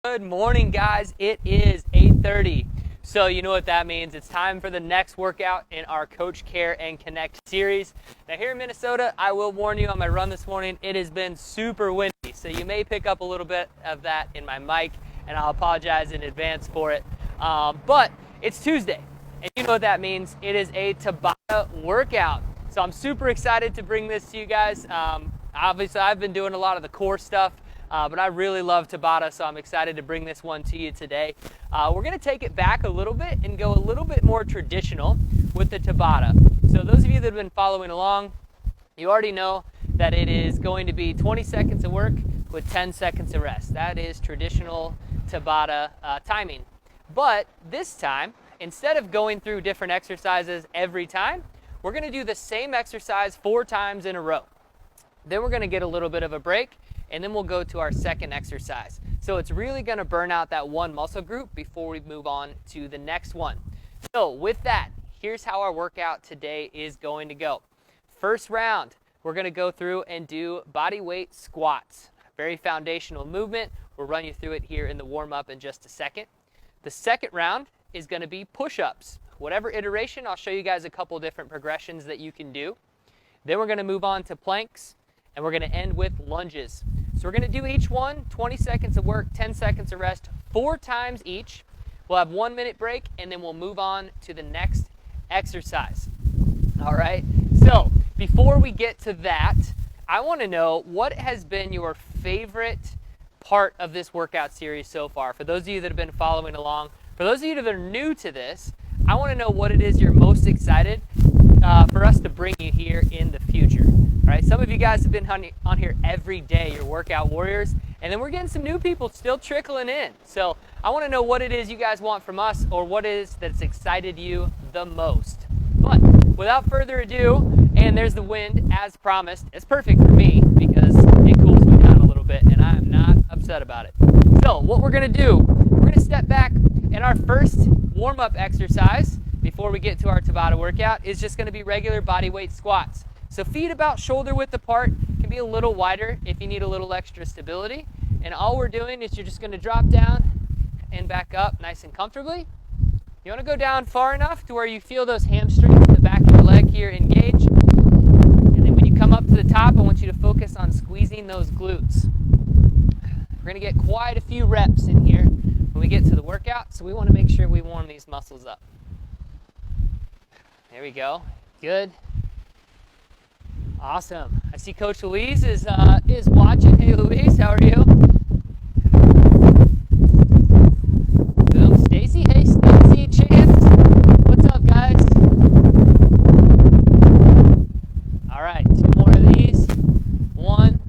Good morning, guys. It is 8:30. So you know what that means. It's time for the next workout in our Coach Care and Connect series. Now here in Minnesota, I will warn you on my run this morning, it has been super windy. So you may pick up a little bit of that in my mic, and I'll apologize in advance for it. But it's Tuesday, and you know what that means. It is a Tabata workout. So I'm super excited to bring this to you guys. Obviously, I've been doing a lot of the core stuff, but I really love Tabata, so I'm excited to bring this one to you today. We're going to take it back a little bit and go a little bit more traditional with the Tabata. So those of you that have been following along, you already know that it is going to be 20 seconds of work with 10 seconds of rest. That is traditional Tabata timing. But this time, instead of going through different exercises every time, we're going to do the same exercise 4 times in a row. Then we're going to get a little bit of a break, and then we'll go to our second exercise. So it's really going to burn out that one muscle group before we move on to the next one. So with that, here's how our workout today is going to go. First round, we're going to go through and do body weight squats. Very foundational movement. We'll run you through it here in the warm-up in just a second. The second round is going to be push-ups. Whatever iteration, I'll show you guys a couple different progressions that you can do. Then we're going to move on to planks, and we're going to end with lunges. So we're going to do each one, 20 seconds of work, 10 seconds of rest, 4 times each. We'll have 1 minute break, and then we'll move on to the next exercise. All right, so before we get to that, I want to know what has been your favorite part of this workout series so far. For those of you that have been following along, for those of you that are new to this, I want to know what it is you're most excited for us to bring you here in the future. All right, some of you guys have been on here every day, you're workout warriors, and then we're getting some new people still trickling in. So I want to know what it is you guys want from us, or what it is that's excited you the most. But without further ado, and there's the wind as promised. It's perfect for me because it cools me down a little bit, and I'm not upset about it. So what we're going to do, we're going to step back, and our first warm-up exercise before we get to our Tabata workout is just going to be regular body weight squats. So feet about shoulder width apart, can be a little wider if you need a little extra stability. And all we're doing is you're just going to drop down and back up nice and comfortably. You want to go down far enough to where you feel those hamstrings, the back of your leg here engage. And then when you come up to the top, I want you to focus on squeezing those glutes. We're going to get quite a few reps in here when we get to the workout, so we want to make sure we warm these muscles up. There we go. Good. Awesome. I see Coach Louise is watching. Hey Louise, how are you? Boom. Stacy. Hey Stacy. Chance. What's up, guys? All right, 2 more of these. 1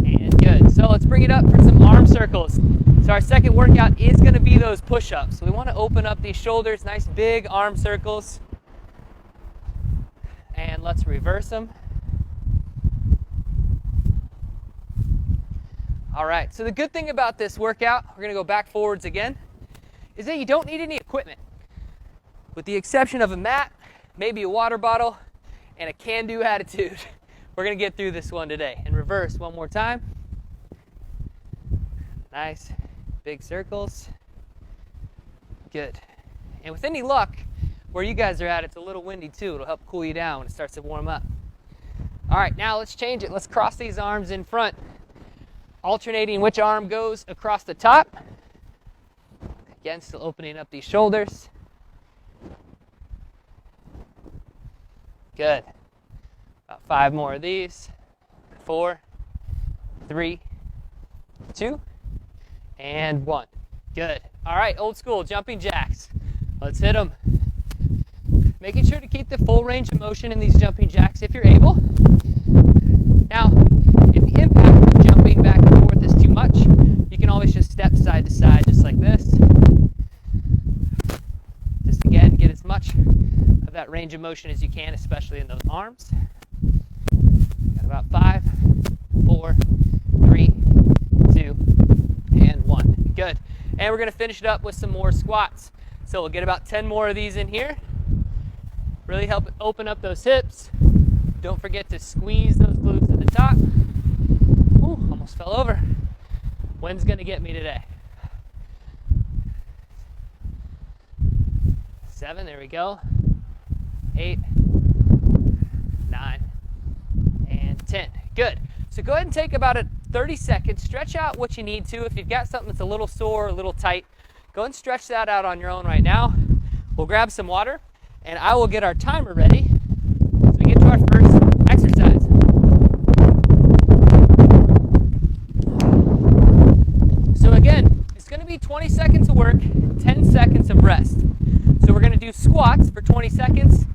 and good. So let's bring it up for some arm circles. So our second workout is going to be those push-ups. So we want to open up these shoulders, nice big arm circles. And let's reverse them. All right, so the good thing about this workout, we're going to go back forwards again, is that you don't need any equipment. With the exception of a mat, maybe a water bottle, and a can-do attitude. We're going to get through this one today. And reverse one more time. Nice, big circles. Good. And with any luck, where you guys are at, it's a little windy too. It'll help cool you down when it starts to warm up. All right, now let's change it. Let's cross these arms in front, alternating which arm goes across the top. Again, still opening up these shoulders. Good. About 5 more of these. 4, 3, 2, and 1. Good. All right, old school jumping jacks. Let's hit them. Making sure to keep the full range of motion in these jumping jacks if you're able. Now, if the impact of jumping back and forth is too much, you can always just step side to side just like this. Just again, get as much of that range of motion as you can, especially in those arms. Got about 5, 4, 3, 2, and 1. Good. And we're going to finish it up with some more squats. So we'll get about 10 more of these in here. Really help open up those hips. Don't forget to squeeze those glutes at the top. Ooh, almost fell over. Wind's gonna get me today. 7, there we go. 8, 9, and 10. Good. So go ahead and take about 30 seconds. Stretch out what you need to. If you've got something that's a little sore, a little tight, go ahead and stretch that out on your own right now. We'll grab some water, and I will get our timer ready as we get to our first exercise. So again, it's going to be 20 seconds of work, 10 seconds of rest. So we're going to do squats for 20 seconds,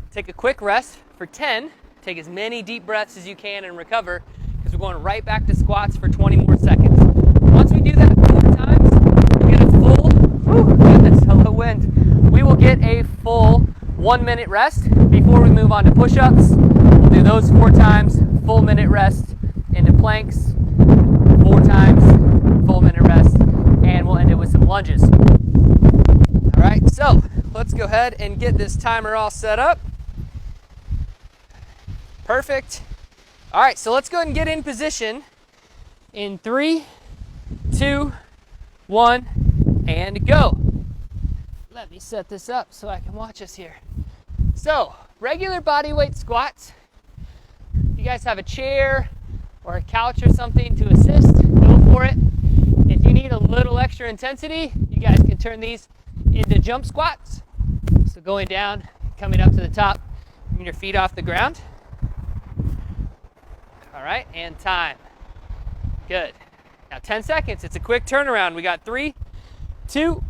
take a quick rest for 10, take as many deep breaths as you can and recover, because we're going right back to squats for 20 more seconds. Once we do that 4 times, we get a full, goodness, hello wind. We will get a full 1 minute rest before we move on to push-ups. We'll do those 4 times, full minute rest into planks, 4 times, full minute rest, and we'll end it with some lunges. All right, so let's go ahead and get this timer all set up. Perfect. All right, so let's go ahead and get in position in 3, 2, 1, and go. Let me set this up so I can watch us here. So, regular body weight squats. If you guys have a chair or a couch or something to assist, go for it. If you need a little extra intensity, you guys can turn these into jump squats. So going down, coming up to the top, bring your feet off the ground. All right, and time. Good. Now 10 seconds, it's a quick turnaround. We got 3, 2,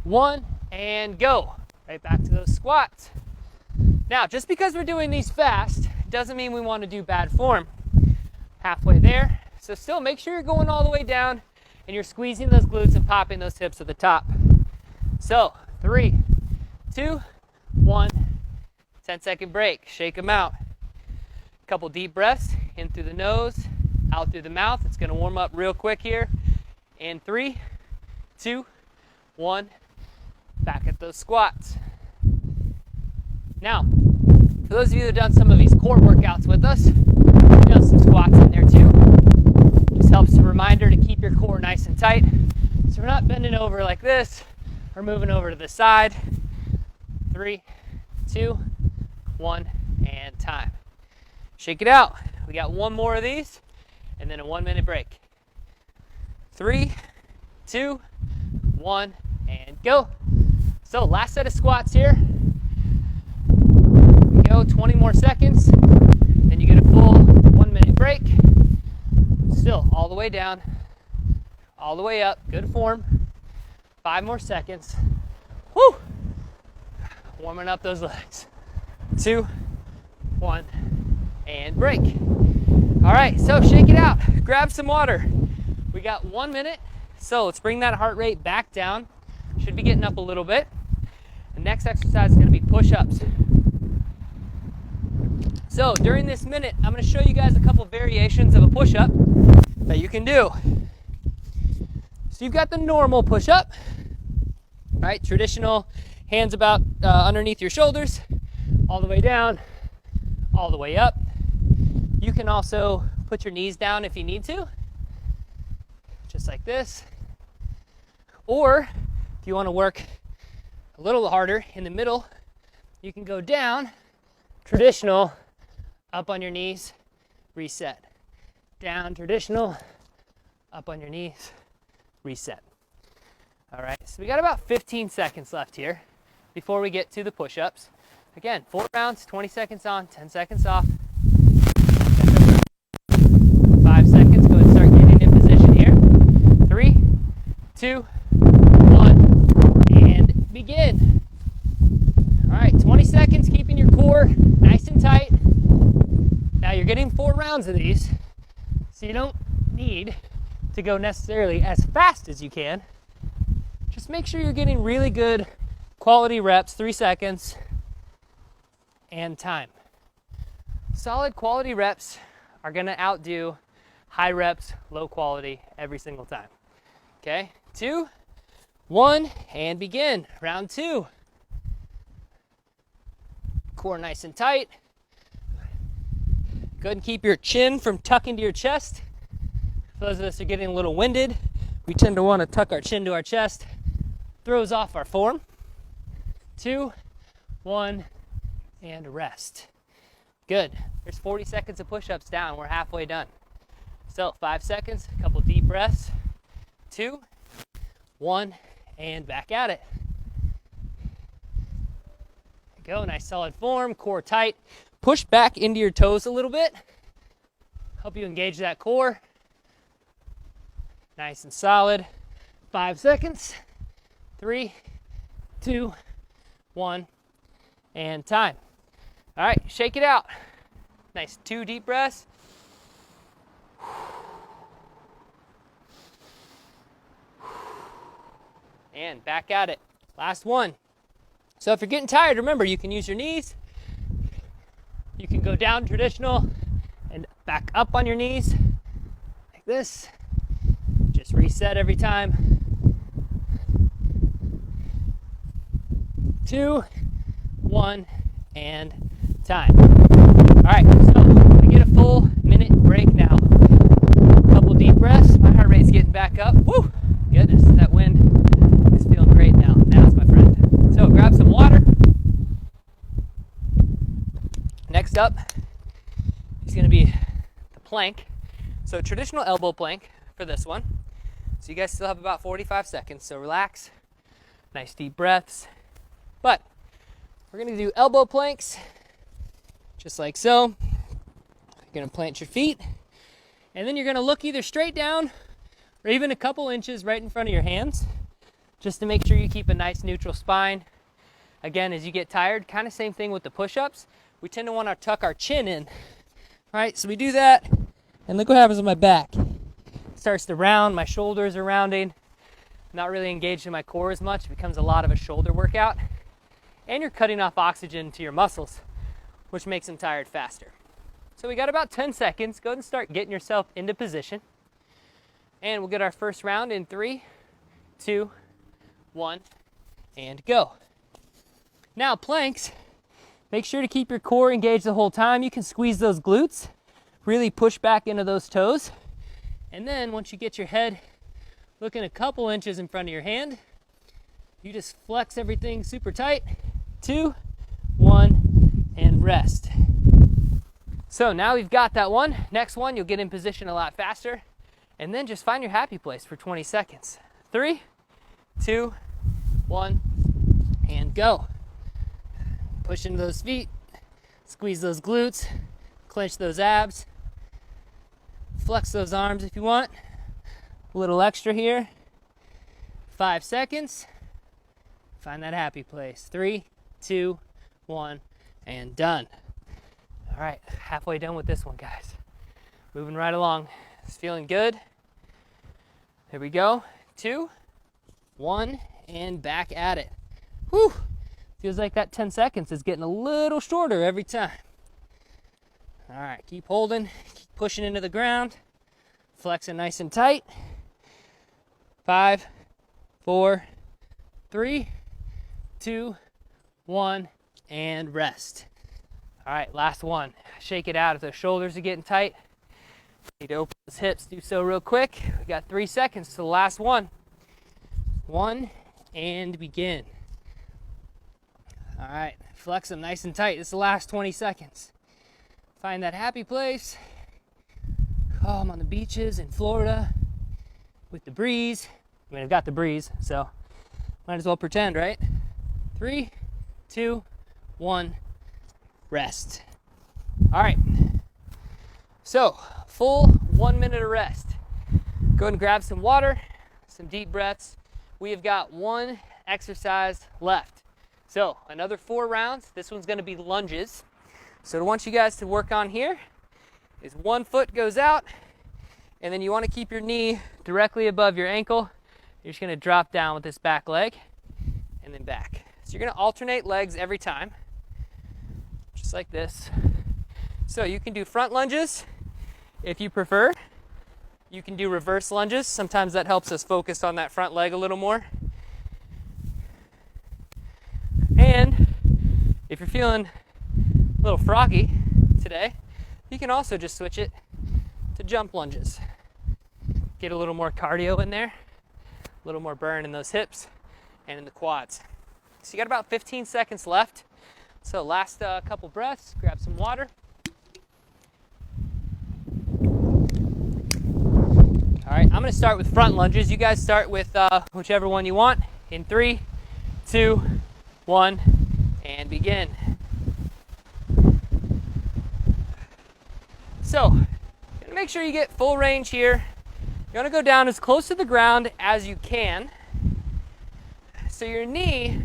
1, and go. Right back to those squats. Now, just because we're doing these fast, doesn't mean we want to do bad form. Halfway there. So still make sure you're going all the way down and you're squeezing those glutes and popping those hips at the top. So 3, 2, 1, 10-second break. Shake them out. Couple deep breaths in through the nose, out through the mouth. It's going to warm up real quick here. In 3, 2, 1, back at those squats. Now, for those of you that have done some of these core workouts with us, we've done some squats in there too. Just helps a reminder to keep your core nice and tight, so we're not bending over like this or moving over to the side. 3, 2, 1, and time. Shake it out. We got 1 more of these, and then a 1 minute break. 3, 2, 1, and go. So last set of squats here. We go 20 more seconds, then you get a full 1 minute break. Still all the way down, all the way up, good form. 5 more seconds. Woo! Warming up those legs. 2, 1, and break. All right, so shake it out. Grab some water. We got 1 minute, so let's bring that heart rate back down. Should be getting up a little bit. The next exercise is going to be push-ups. So during this minute, I'm going to show you guys a couple variations of a push-up that you can do. So you've got the normal push-up, right? Traditional, hands about underneath your shoulders, all the way down, all the way up. You can also put your knees down if you need to, just like this. Or if you want to work a little harder in the middle, you can go down, traditional, up on your knees, reset. Down, traditional, up on your knees, reset. All right, so we got about 15 seconds left here before we get to the push-ups. Again, 4 rounds, 20 seconds on, 10 seconds off. 5 seconds, go ahead and start getting in position here. 3, 2, 1, and begin. All right, 20 seconds, keeping your core nice and tight. Now you're getting 4 rounds of these, so you don't need to go necessarily as fast as you can. Just make sure you're getting really good quality reps, 3 seconds, and time. Solid quality reps are gonna outdo high reps, low quality every single time. Okay, 2, 1, and begin. Round 2. Core nice and tight. Go ahead and keep your chin from tucking to your chest. For those of us who are getting a little winded, we tend to want to tuck our chin to our chest. Throws off our form. 2, 1, and rest. Good. There's 40 seconds of push-ups down. We're halfway done. So 5 seconds, a couple deep breaths. 2, 1, and back at it. Go, nice solid form, core tight. Push back into your toes a little bit. Help you engage that core. Nice and solid. 5 seconds. 3, 2, 1, and time. All right, shake it out. Nice 2 deep breaths. And back at it. Last one. So if you're getting tired, remember you can use your knees. You can go down traditional and back up on your knees like this. Just reset every time. 2, 1, and time. All right, so we get a full minute break now. A couple deep breaths. My heart rate's getting back up. Woo! Goodness, that wind is feeling great now. Now it's my friend. So grab some water. Next up is going to be the plank. So traditional elbow plank for this one. So you guys still have about 45 seconds. So relax. Nice deep breaths. But we're going to do elbow planks just like so. You're going to plant your feet. And then you're going to look either straight down or even a couple inches right in front of your hands, just to make sure you keep a nice neutral spine. Again, as you get tired, kind of same thing with the push-ups. We tend to want to tuck our chin in. All right, so we do that, and look what happens with my back. It starts to round, my shoulders are rounding. I'm not really engaged in my core as much. It becomes a lot of a shoulder workout. And you're cutting off oxygen to your muscles, which makes them tired faster. So we got about 10 seconds. Go ahead and start getting yourself into position. And we'll get our first round in 3, 2, 1, and go. Now planks, make sure to keep your core engaged the whole time. You can squeeze those glutes, really push back into those toes. And then once you get your head looking a couple inches in front of your hand, you just flex everything super tight. 2, 1, and rest. So now we've got that one. Next one, you'll get in position a lot faster. And then just find your happy place for 20 seconds. 3, 2, 1, and go. Push into those feet, squeeze those glutes, clench those abs, flex those arms if you want. A little extra here. 5 seconds. Find that happy place. 3, 2, 1, and done. All right, halfway done with this one, guys. Moving right along. It's feeling good. Here we go. 2, 1, and back at it. Whew. Feels like that 10 seconds is getting a little shorter every time. All right, keep holding, keep pushing into the ground, flexing nice and tight. 5, 4, 3, 2, 1, and rest. All right, last one. Shake it out. If those shoulders are getting tight, need to open those hips. Do so real quick. We got 3 seconds to the last one. 1, and begin. All right, flex them nice and tight. This is the last 20 seconds. Find that happy place. Calm on the beaches in Florida with the breeze. I mean, I've got the breeze, so might as well pretend, right? 3, 2, 1, rest. All right, so full 1 minute of rest. Go ahead and grab some water, some deep breaths. We have got 1 exercise left. So another 4 rounds. This one's going to be lunges. So what I want you guys to work on here is 1 foot goes out, and then you want to keep your knee directly above your ankle. You're just going to drop down with this back leg and then back. So you're going to alternate legs every time, just like this. So you can do front lunges if you prefer. You can do reverse lunges. Sometimes that helps us focus on that front leg a little more. And if you're feeling a little froggy today, you can also just switch it to jump lunges. Get a little more cardio in there, a little more burn in those hips and in the quads. So you got about 15 seconds left. So last couple breaths, grab some water. All right, I'm gonna start with front lunges. You guys start with whichever one you want. In 3, 2, 1, and begin. So, gonna make sure you get full range here. You wanna go down as close to the ground as you can. So your knee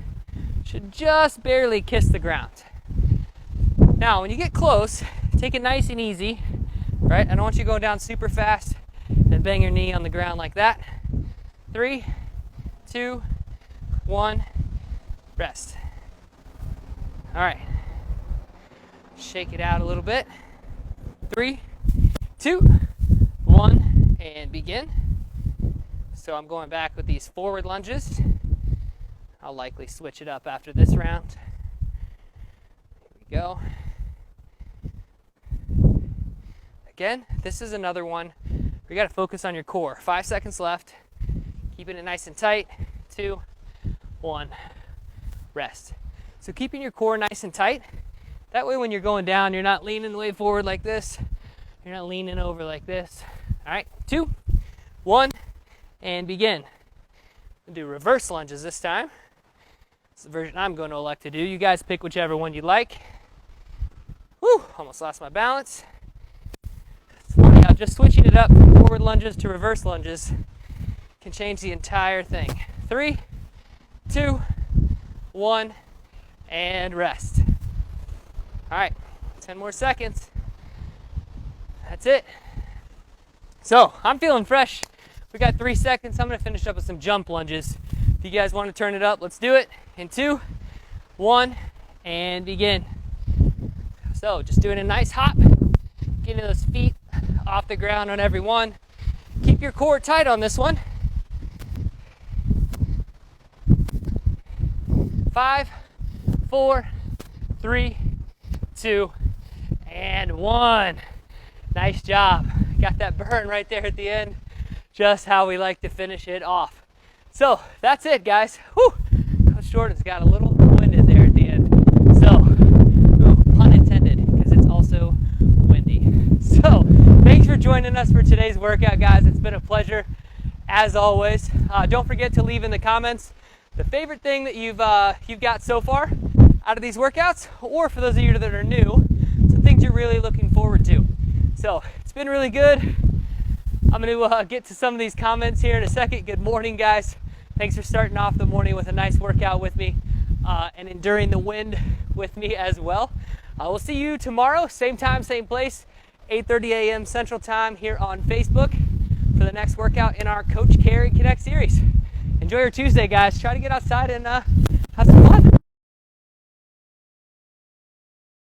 should just barely kiss the ground. Now, when you get close, take it nice and easy, right? I don't want you going down super fast and bang your knee on the ground like that. 3, 2, 1, rest. All right, shake it out a little bit. 3, 2, 1, and begin. So I'm going back with these forward lunges. I'll likely switch it up after this round. Here we go. Again, this is another one where you got to focus on your core. 5 seconds left. Keeping it nice and tight. 2, 1, rest. So keeping your core nice and tight. That way when you're going down, you're not leaning way forward like this. You're not leaning over like this. All right, 2, 1, and begin. We'll do reverse lunges this time. It's the version I'm going to elect to do. You guys pick whichever one you like. Whew, almost lost my balance. It's funny how just switching it up from forward lunges to reverse lunges can change the entire thing. 3, 2, 1, and rest. All right, 10 more seconds. That's it. So I'm feeling fresh. We got 3 seconds. I'm gonna finish up with some jump lunges. If you guys want to turn it up, let's do it. In 2, 1, and begin. So just doing a nice hop, getting those feet off the ground on every one. Keep your core tight on this one. 5, 4, 3, 2, and 1. Nice job. Got that burn right there at the end. Just how we like to finish it off. So that's it, guys. Whew. Coach Jordan's got a little winded there at the end. So, pun intended, because it's also windy. So thanks for joining us for today's workout, guys. It's been a pleasure, as always. Don't forget to leave in the comments the favorite thing that you've got so far out of these workouts, or for those of you that are new, some things you're really looking forward to. So it's been really good. I'm going to get to some of these comments here in a second. Good morning, guys. Thanks for starting off the morning with a nice workout with me and enduring the wind with me as well. We'll see you tomorrow, same time, same place, 8:30 a.m. Central Time here on Facebook for the next workout in our Coach Care and Connect series. Enjoy your Tuesday, guys. Try to get outside and